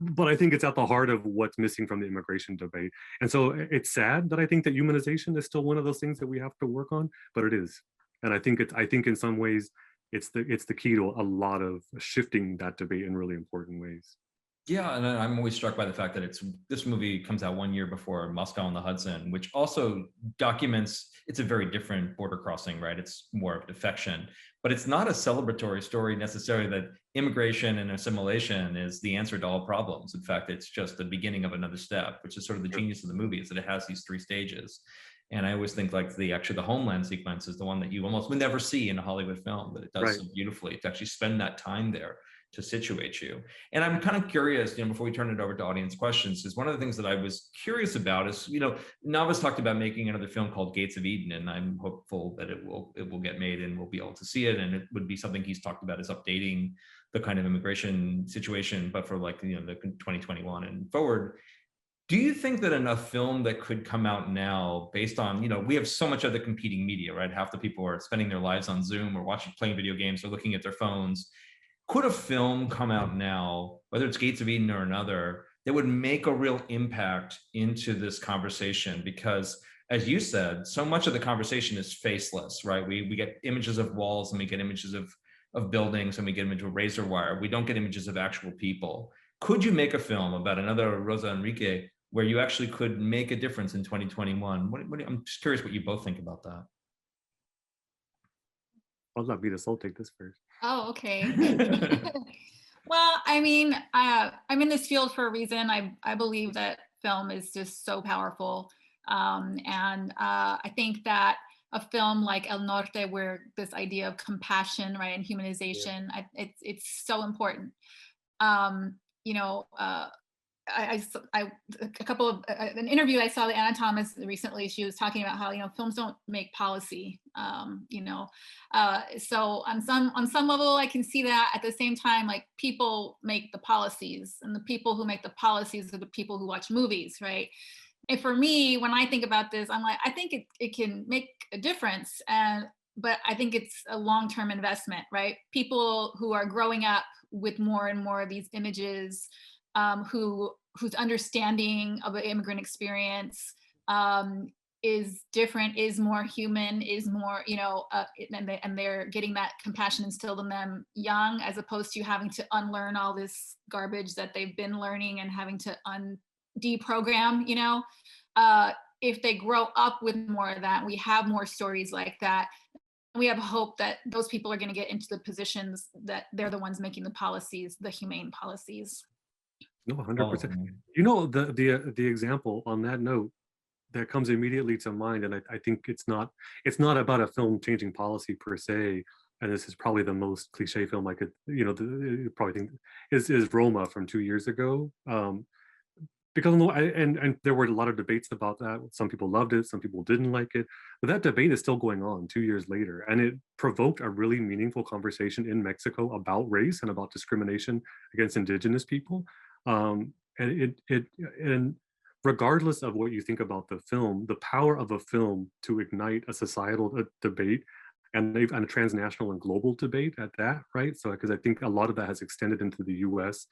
but I think it's at the heart of what's missing from the immigration debate. And so it's sad that I think that humanization is still one of those things that we have to work on, but it is. And I think in some ways it's the key to a lot of shifting that debate in really important ways. Yeah, and I'm always struck by the fact that this movie comes out 1 year before Moscow on the Hudson, which also documents, it's a very different border crossing, right? It's more of defection, but it's not a celebratory story necessarily that immigration and assimilation is the answer to all problems. In fact, it's just the beginning of another step, which is sort of the genius of the movie, is that it has these 3 stages. And I always think like the homeland sequence is the one that you almost would never see in a Hollywood film, that it does so beautifully to actually spend that time there to situate you. And I'm kind of curious, you know, before we turn it over to audience questions, is one of the things that I was curious about is, you know, Nava's talked about making another film called Gates of Eden, and I'm hopeful that it will get made and we'll be able to see it. And it would be something he's talked about is updating the kind of immigration situation, but for like, you know, the 2021 and forward. Do you think that enough film that could come out now based on, you know, we have so much other competing media, right? Half the people are spending their lives on Zoom or playing video games or looking at their phones. Could a film come out now, whether it's Gates of Eden or another, that would make a real impact into this conversation? Because as you said, so much of the conversation is faceless, right? We get images of walls and we get images of buildings and we get images of razor wire. We don't get images of actual people. Could you make a film about another Rosa Enrique where you actually could make a difference in 2021? I'm just curious what you both think about that. I'll let Mirasol take this first. Oh, okay. Well, I mean, I'm in this field for a reason. I believe that film is just so powerful. And I think that a film like El Norte, where this idea of compassion, right, and humanization, it's so important. you know, a couple of an interview I saw with Anna Thomas recently. She was talking about how, you know, films don't make policy. You know, so on some level, I can see that. At the same time, like, people make the policies, and the people who make the policies are the people who watch movies, right? And for me, when I think about this, I'm like, I think it can make a difference, but I think it's a long-term investment, right? People who are growing up with more and more of these images, whose understanding of the immigrant experience is different, is more human, is more, you know, and they're getting that compassion instilled in them young, as opposed to having to unlearn all this garbage that they've been learning and having to deprogram, you know. If they grow up with more of that, we have more stories like that, we have hope that those people are going to get into the positions that they're the ones making the policies, the humane policies. No, 100%. You know, the example on that note that comes immediately to mind, and I think it's not about a film changing policy per se, and this is probably the most cliche film I could, you know, probably think is Roma from 2 years ago. Because and there were a lot of debates about that. Some people loved it, some people didn't like it, but that debate is still going on 2 years later, and it provoked a really meaningful conversation in Mexico about race and about discrimination against indigenous people. And regardless of what you think about the film, the power of a film to ignite a societal debate and a transnational and global debate at that, right? So, because I think a lot of that has extended into the US.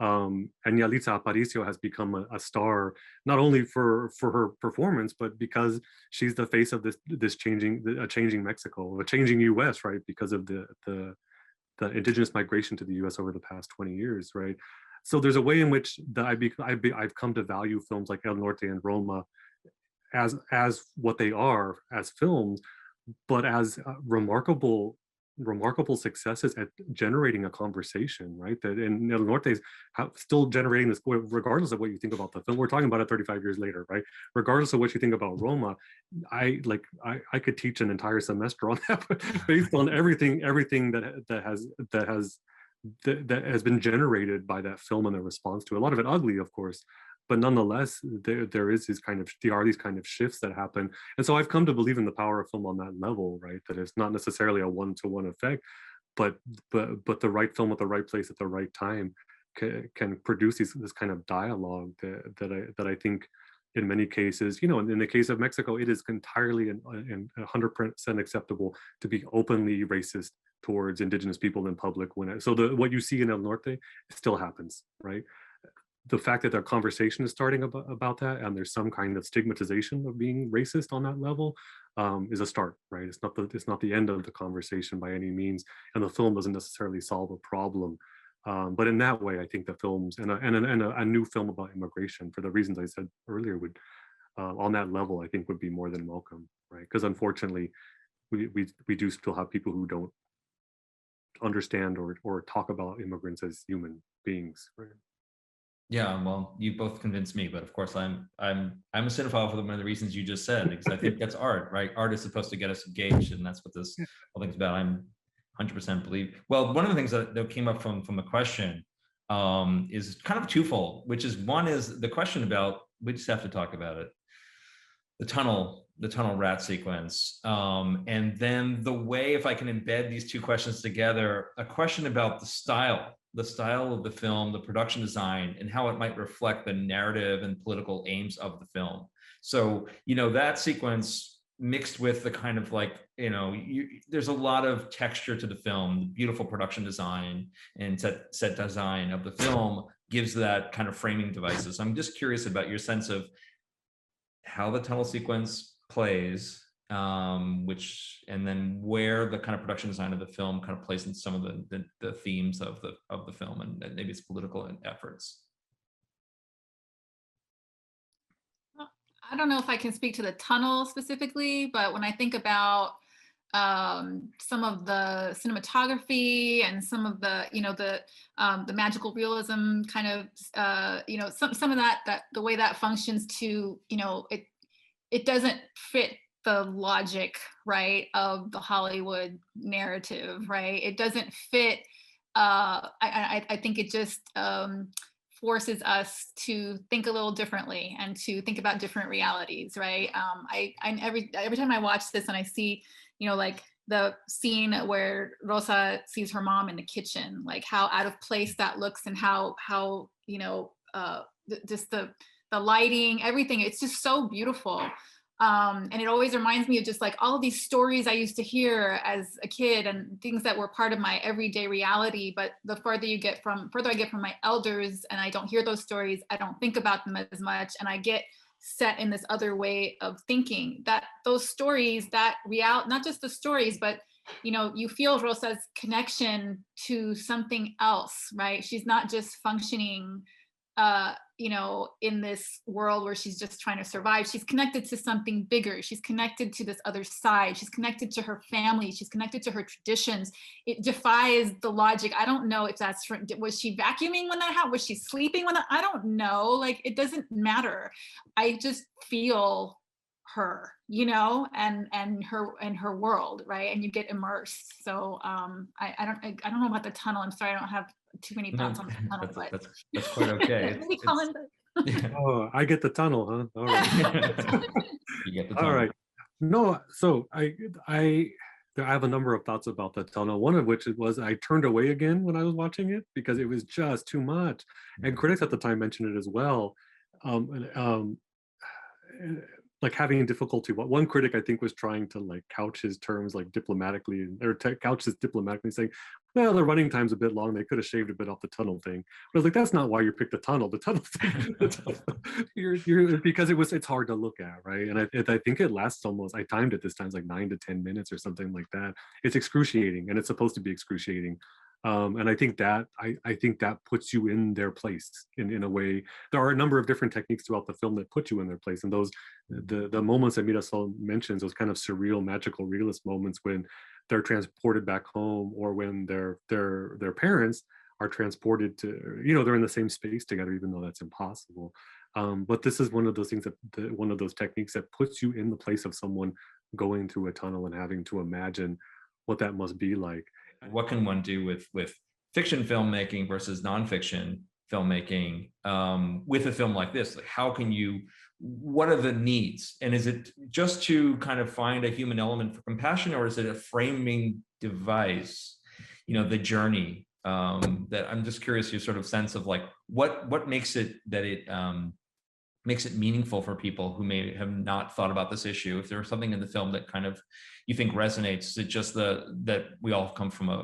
And Yalitza Aparicio has become a star, not only for her performance, but because she's the face of this changing Mexico, a changing US, right? Because of the indigenous migration to the US over the past 20 years, right? So there's a way in which I've come to value films like El Norte and Roma as what they are as films, but as remarkable successes at generating a conversation, right? That in El Norte is still generating this, regardless of what you think about the film. We're talking about it 35 years later, right? Regardless of what you think about Roma, I could teach an entire semester on that based on everything that has been generated by that film and the response to it. A lot of it ugly, of course, but nonetheless, there is these kind of shifts that happen. And so I've come to believe in the power of film on that level, right? That it's not necessarily a one-to-one effect, but the right film at the right place at the right time can produce this kind of dialogue that I think in many cases, you know, in the case of Mexico, it is entirely and 100% acceptable to be openly racist towards indigenous people in public. What you see in El Norte still happens, right? The fact that the conversation is starting about that, and there's some kind of stigmatization of being racist on that level, is a start, right? It's not the end of the conversation by any means, and the film doesn't necessarily solve a problem. But in that way, I think the films and a new film about immigration, for the reasons I said earlier, would on that level, I think would be more than welcome, right? Because unfortunately, we do still have people who don't understand or talk about immigrants as human beings, right? Yeah, well, you both convinced me, but of course I'm a cinephile for one of the reasons you just said, because I think that's art, right? Art is supposed to get us engaged, and that's what this whole thing's about. I'm 100% believe. Well, one of the things that came up from the question is kind of twofold, which is, one is the question about, we just have to talk about it, the tunnel rat sequence, and then the way, if I can embed these two questions together, a question about the style of the film, the production design, and how it might reflect the narrative and political aims of the film. So, you know, that sequence mixed with the kind of like, you know, there's a lot of texture to the film. The beautiful production design and set design of the film gives that kind of framing devices. So I'm just curious about your sense of how the tunnel sequence plays, and then where the kind of production design of the film kind of plays in some of the themes of the film, and maybe its political efforts. I don't know if I can speak to the tunnel specifically, but when I think about some of the cinematography and some of the, you know, the magical realism kind of, you know, some of that the way that functions to, you know, it doesn't fit the logic, right, of the Hollywood narrative, right? It doesn't fit I think it just forces us to think a little differently and to think about different realities, right? Every time I watch this and I see, like the scene where Rosa sees her mom in the kitchen, like how out of place that looks, and how just the lighting, everything, it's just so beautiful. And it always reminds me of just like all of these stories I used to hear as a kid and things that were part of my everyday reality. But the further I get from my elders and I don't hear those stories, I don't think about them as much. And I get set in this other way of thinking that those stories, not just the stories, but you feel Rosa's connection to something else, right? She's not just functioning in this world where she's just trying to survive. She's connected to something bigger. She's connected to this other side. She's connected to her family. She's connected to her traditions. It defies the logic. I don't know if that's, was she vacuuming when that happened? Was she sleeping when I don't know. Like, it doesn't matter. I just feel her, and her world, right? And you get immersed. So I don't know about the tunnel. I'm sorry, I don't have too many thoughts on the tunnel, but that's quite okay. maybe Colin. Yeah. Oh, I get the tunnel, huh? All right. You get the tunnel. All right. No, so I have a number of thoughts about the tunnel. One of which was I turned away again when I was watching it because it was just too much. And critics at the time mentioned it as well. Like having difficulty. One critic I think was trying to like couch his terms like diplomatically, or couch this diplomatically, saying, "Well, the running time's a bit long. They could have shaved a bit off the tunnel thing." But I was like, "That's not why you picked the tunnel. The tunnel thing, because it's hard to look at, right?" And I think it lasts almost. I timed it this time, it's like 9 to 10 minutes or something like that. It's excruciating, and it's supposed to be excruciating. And I think that puts you in their place in a way. There are a number of different techniques throughout the film that put you in their place, and those the moments that Mirasol mentions, those kind of surreal, magical, realist moments when they're transported back home, or when their parents are transported to, they're in the same space together, even though that's impossible. But this is one of those things one of those techniques that puts you in the place of someone going through a tunnel and having to imagine what that must be like. What can one do with fiction filmmaking versus nonfiction filmmaking with a film like this? Like, what are the needs? And is it just to kind of find a human element for compassion, or is it a framing device, the journey? That I'm just curious your sort of sense of like, what makes it that it makes it meaningful for people who may have not thought about this issue? If there's something in the film that kind of you think resonates, is it just that we all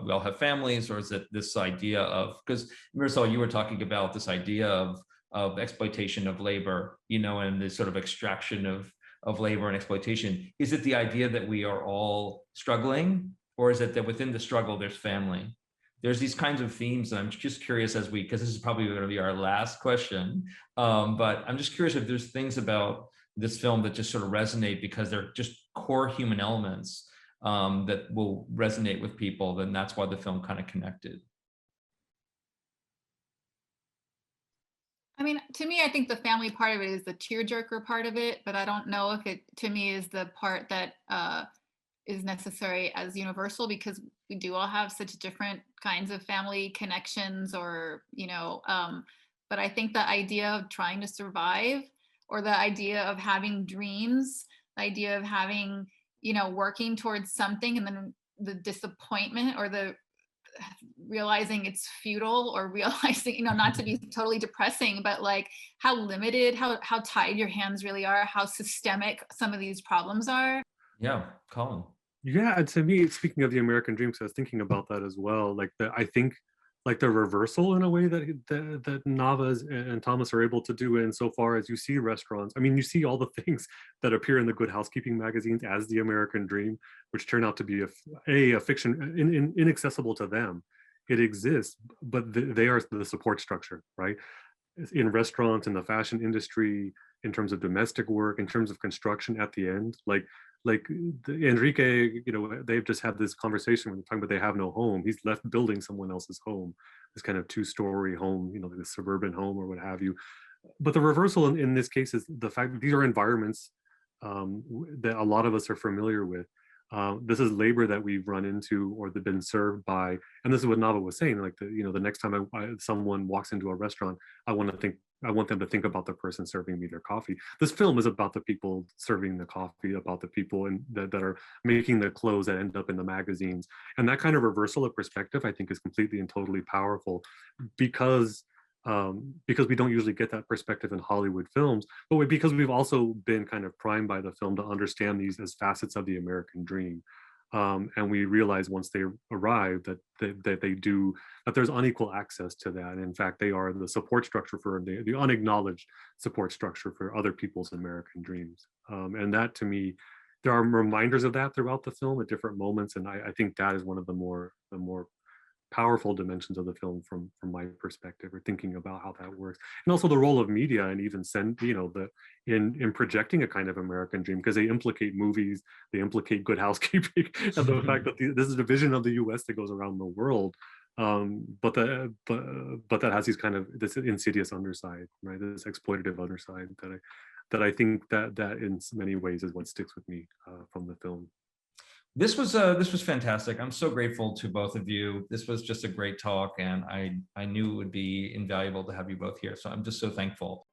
we all have families, or is it this idea of, because Mirasol, you were talking about this idea of exploitation of labor, and this sort of extraction of labor and exploitation. Is it the idea that we are all struggling, or is it that within the struggle there's family? There's these kinds of themes that I'm just curious because this is probably going to be our last question, but I'm just curious if there's things about this film that just sort of resonate because they're just core human elements that will resonate with people, then that's why the film kind of connected. I mean, to me, I think the family part of it is the tearjerker part of it, but I don't know if it, to me, is the part that is necessary as universal, because we do all have such different kinds of family connections, or, but I think the idea of trying to survive, or the idea of having dreams, the idea of having, working towards something, and then the disappointment, or the realizing it's futile, or realizing, not to be totally depressing, but like how limited, how tied your hands really are, how systemic some of these problems are. Yeah, Colin. Yeah, and to me, speaking of the American dream, so I was thinking about that as well. Like I think like the reversal in a way that Navas and Thomas are able to do, insofar as you see restaurants. I mean, you see all the things that appear in the Good Housekeeping magazines as the American dream, which turn out to be a fiction inaccessible to them. It exists, but they are the support structure, right? In restaurants, in the fashion industry, in terms of domestic work, in terms of construction at the end, like Enrique, they've just had this conversation when they're talking about they have no home. He's left building someone else's home, this kind of 2-story home, like this suburban home or what have you. But the reversal in this case is the fact that these are environments that a lot of us are familiar with. This is labor that we've run into or been served by, and this is what Nava was saying. Like the next time someone walks into a restaurant, I want them to think about the person serving me their coffee. This film is about the people serving the coffee, about the people that are making the clothes that end up in the magazines, and that kind of reversal of perspective, I think, is completely and totally powerful, because we don't usually get that perspective in Hollywood films, but because we've also been kind of primed by the film to understand these as facets of the American dream. And we realize once they arrive that there's unequal access to that. And in fact, they are the support structure for the unacknowledged support structure for other people's American dreams. And that, to me, there are reminders of that throughout the film at different moments. And I think that is one of the more powerful dimensions of the film from my perspective, or thinking about how that works, and also the role of media, and even in projecting a kind of American dream, because they implicate movies, they implicate Good Housekeeping, and the fact that this is a vision of the U.S. that goes around the world, but that has this insidious underside, right? This exploitative underside that I think that in many ways is what sticks with me from the film. This was fantastic. I'm so grateful to both of you. This was just a great talk, and I knew it would be invaluable to have you both here. So I'm just so thankful.